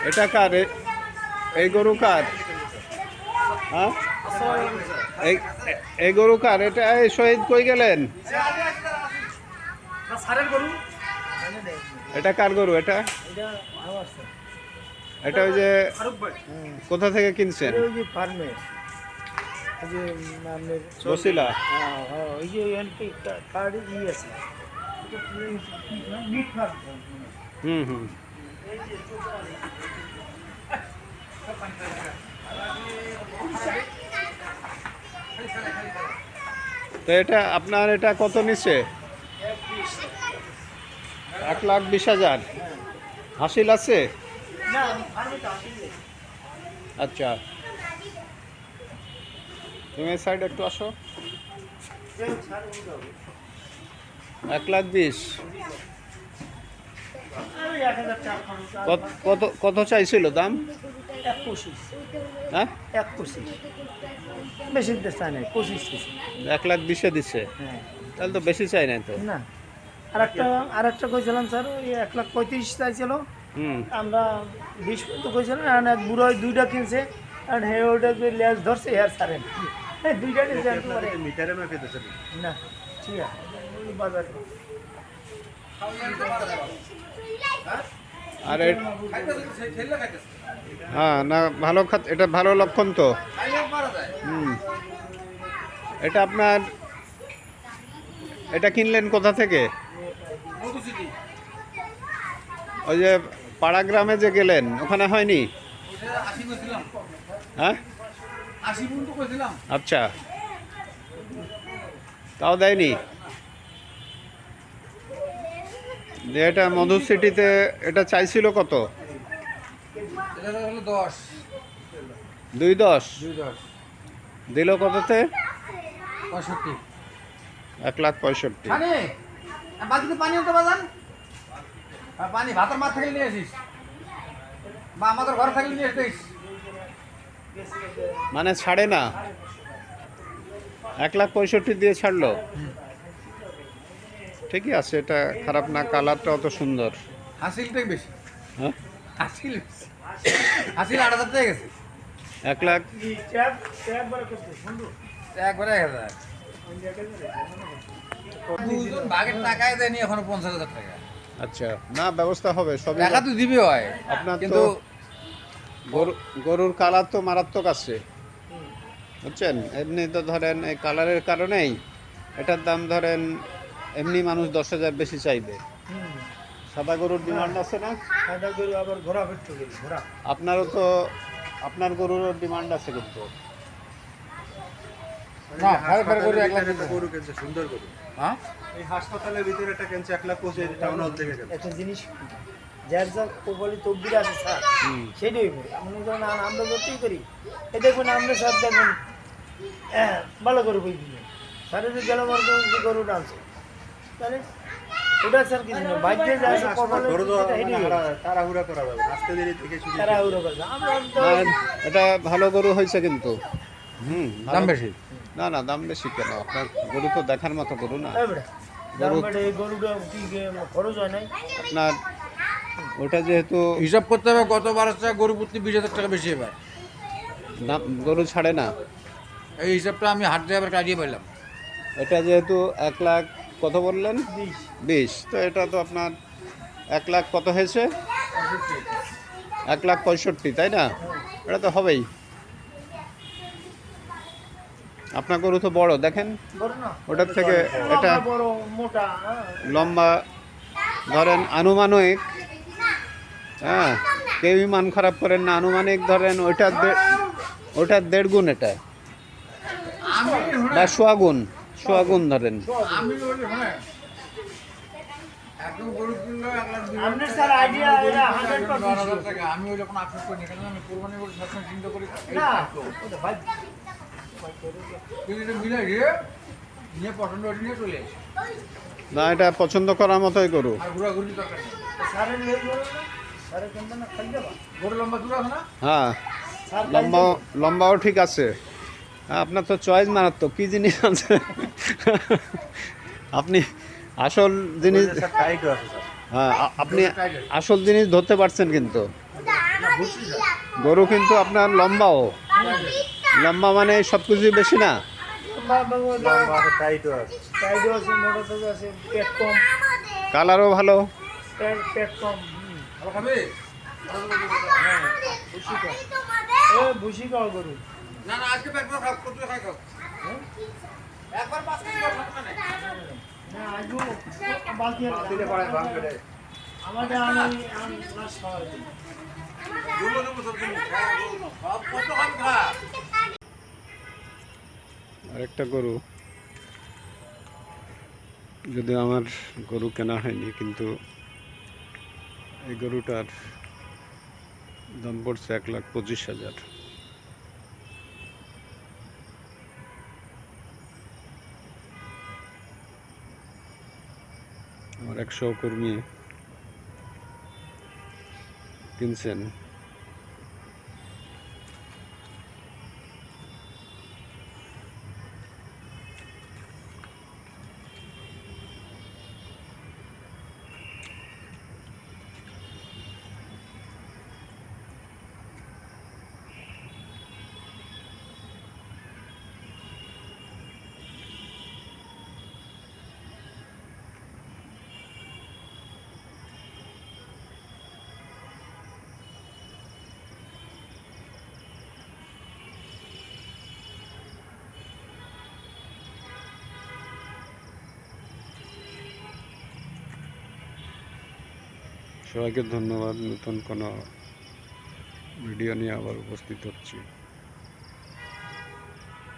এটা কার এই গরু কার? হ্যাঁ, এই গরু কার? এটা এই শহীদ কই গেলেন? এটা কার গরু? এটা এটা ওই যে কোথা থেকে কিনছেন? বসিলা। হুম হুম। তো এটা আপনার এটা কত নিচ্ছে? 1,20,000। হাসিল আছে? আচ্ছা, তুমি এই সাইড একটু আসো। 1,20,000। কত কত চাইছিল দাম? 25। হ্যাঁ, 25 বেশি দিতে চাই নাই, 25। 1,20,000 দিচ্ছে। হ্যাঁ, তাহলে তো বেশি চাই না তো। না আরেকটা কইছিলাম স্যার, ওই 1,35,000 চাইছিল। হুম। আমরা 20 পর্যন্ত কইছিলাম, আর এক বুড়ো ওই দুইটা কিনছে, আর হে ওইটা যে লেজ ধরছে হেয়ার সারেন দুইটা কিনছে মিটারে মেপে দিয়েছে না। ঠিক আছে, ওই বাজারে আর হ্যাঁ না, ভালো এটা ভালো লক্ষণ তো। হুম। এটা আপনার এটা কিনলেন কোথা থেকে? ওই যে পাড়া গ্রামে যে গেলেন ওখানে হয়নি? হ্যাঁ, আচ্ছা, তাও দেয়নি। যে এটা মধু সিটিতে এটা চাইছিল কত? 2,10 দিল কততে? 1,65,000। বাকিতে পানি আনতে বাজান, পানি ভাতের মাঠ থাকলে নিয়ে আসিস, বা আমাদের ঘর থাকলে নিয়ে আসিস। মানে ছাড়ে না? 1,65,000 দিয়ে ছাড়লো। ঠিকই আছে, এটা খারাপ না, কালারটা অত সুন্দর। হাসিলটাই বেশি। হ্যাঁ, হাসিল 8,000 টাকা গেছে। 1,00,000। একবারে 1,000 দুজন ভাগের টাকায় দেয়নি এখনো 50,000 টাকা। আচ্ছা, না ব্যবস্থা হবে সবই। টাকা তো দিবে হয় আপনার কিন্তু তো গরুর কালার তো মারাত্মক আছে, বুঝছেন? এমনি তো ধরেন এই কালারের কারণেই এটার দাম ধরেন এমনি মানুষ 10,000 বেশি চাইবে। সাদা গরুর ডিমান্ড আছে না? সাদা গরু আবার ঘোড়া পেট্রো ঘোড়া। আপনারও তো আপনার গরুর ডিমান্ড আছে কিন্তু। না ভাই করে 1,00,000 একটা গরু কিনছে, সুন্দর গরু। হ্যাঁ এই হাসপাতালের ভিতরে একটা কিনছে 1,25,000 টাউন হল থেকে কিনছে। একটা জিনিস যার যা কোপালি তকদির আছে স্যার, সেটাই হইবে। মনে করেন আমরা যতই করি, এ দেখবেন আমরা স্যার দেখবেন ভালো করে বই দিবেন স্যারের যে গেল আমার গরু ডালছে, তাহলে ওটা স্যার কিছু না, বাইরে যায় গরু তো তাড়াহুড়া করা যাবে না, আস্তে ধীরে দেখে শুনে। তারা ওরা করবে। আমরা আর এটা ভালো গরু হয়েছে কিন্তু। দাম বেশি। না না, দাম বেশি কেন? আপনার গরু তো দেখার মতো গরু না। এই গরুটা কি খরচ হয় নাই? আপনার ওটা যেহেতু হিসাব করতে হবে, গত 12 গরু প্রতি 20,000 টাকা বেশি এবার। দাম গরু ছাড়ে না। এই হিসাবটা আমি হাট ড্রাইভার কাটিয়ে পাইলাম। এটা যেহেতু 1,00,000 কত বললেন? 20। তো এটা তো আপনার 1,00,000 কত হয়েছে? 1,65,000, তাই না? এটা তো হবেই। আপনার গরু তো বড়, দেখেন বড় না, ওটার থেকে এটা বড় মোটা। লম্বা ধরেন আনুমানিক, হ্যাঁ কেউই মান খারাপ করেন না, আনুমানিক ধরেন ওইটার 1.5 গুণ এটা, বা সোয়া গুণ ধরেন। আমি বলি হ্যাঁ, একদম গরু কিনলো 1,20,000 আপনার স্যার আইডিয়া এরা 100% টাকা। আমি ওই যখন আফসোস করি না, কারণ আমি কোরবানি করে সবসময় চিন্তা করি না, ওটা ভাই কিন্তু এটা মিলাই রে নিয়ে পছন্দ করে নিয়ে চলে আসে। না, এটা পছন্দ করার মতোই গরু। আর ঘোরাঘুরি দরকার নেই। স্যারের লেগ বলো না, স্যারের কেন না খাই যাবা? গরু লম্বা দূর আছে না? হ্যাঁ, স্যার লম্বাও ঠিক আছে। হ্যাঁ, আপনার তো চয়েস মারাত্মক, কি জিনিস আছে আপনি আসল জিনিস, টাইটও আছে স্যার। হ্যাঁ আপনি আসল জিনিস ধরতে পারছেন কিন্তু। গরু কিন্তু আপনার লম্বাও, লম্বা মানে সব কিছুই বেশি না। লম্বা আছে, টাইটও আছে। সাইডও আছে, মোটা তাজা আছে, পেট কম, কালারও ভালো। পেট কম। ভালো খাবে? ভুসি খাও। ভুসি খাও গরু। না না, আজকে পেট ভরে খাও, কত খাই খাও। একবার 5 কেজি করে খাও না। না আজও বালতি দিলে পরে ভাঙ করে। আমাদের আমি লাস্ট খাওয়া হয়েছে। দুটো দুটো সব দিন। সব কত খান খা। আরেকটা গরু, যদি আমার গরু কেনা হয়নি, কিন্তু এই গরুটার দাম পড়ছে 1,25,000। আমার এক সহকর্মী কিনছেন। সবাইকে ধন্যবাদ। নতুন কোনো ভিডিও নিয়ে আবার উপস্থিত হচ্ছি।